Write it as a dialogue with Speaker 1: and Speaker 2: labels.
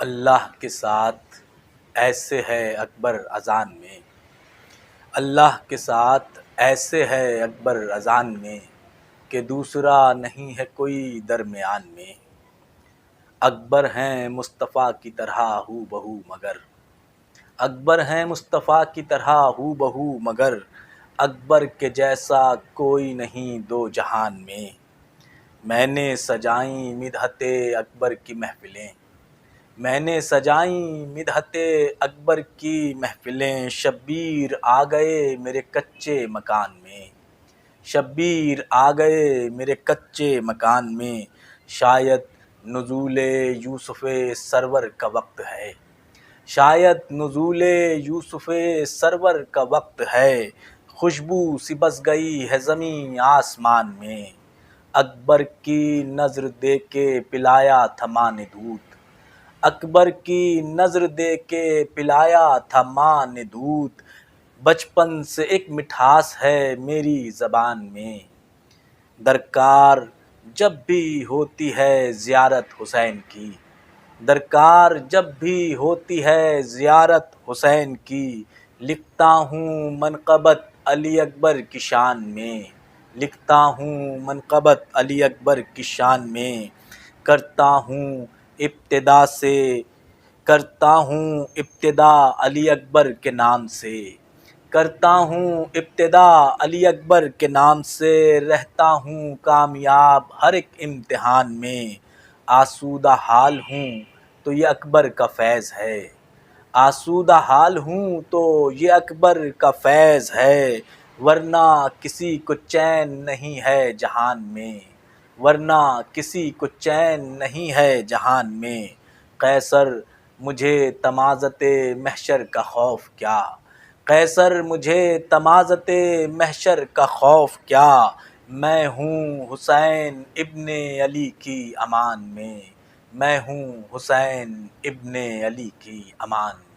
Speaker 1: اللہ کے ساتھ ایسے ہے اکبر اذان میں، اللہ کے ساتھ ایسے ہے اکبر اذان میں کہ دوسرا نہیں ہے کوئی درمیان میں۔ اکبر ہیں مصطفیٰ کی طرح ہو بہو مگر، اکبر ہیں مصطفیٰ کی طرح ہو بہو مگر، اکبر کے جیسا کوئی نہیں دو جہان میں۔ میں نے سجائیں مدحت اکبر کی محفلیں، میں نے سجائیں مدحت اکبر کی محفلیں، شبیر آ گئے میرے کچے مکان میں، شبیر آ گئے میرے کچے مکان میں۔ شاید نزول یوسف سرور کا وقت ہے، شاید نزول یوسف سرور کا وقت ہے، خوشبو سی بس گئی ہے زمیں آسمان میں۔ اکبر کی نظر دے کے پلایا تھا ماں نے دودھ، اکبر کی نظر دے کے پلایا تھا ماں نے دودھ، بچپن سے ایک مٹھاس ہے میری زبان میں۔ درکار جب بھی ہوتی ہے زیارت حسین کی، درکار جب بھی ہوتی ہے زیارت حسین کی، لکھتا ہوں منقبت علی اکبر کی شان میں، لکھتا ہوں منقبت علی اکبر کی شان میں۔ کرتا ہوں ابتدا سے، کرتا ہوں ابتدا علی اکبر کے نام سے، کرتا ہوں ابتدا علی اکبر کے نام سے، رہتا ہوں کامیاب ہر ایک امتحان میں۔ آسودہ حال ہوں تو یہ اکبر کا فیض ہے، آسودہ حال ہوں تو یہ اکبر کا فیض ہے، ورنہ کسی کو چین نہیں ہے جہان میں، ورنہ کسی کو چین نہیں ہے جہان میں۔ قیصر مجھے تمازت محشر کا خوف کیا، قیصر مجھے تمازت محشر کا خوف کیا، میں ہوں حسین ابن علی کی امان میں، میں ہوں حسین ابن علی کی امان میں۔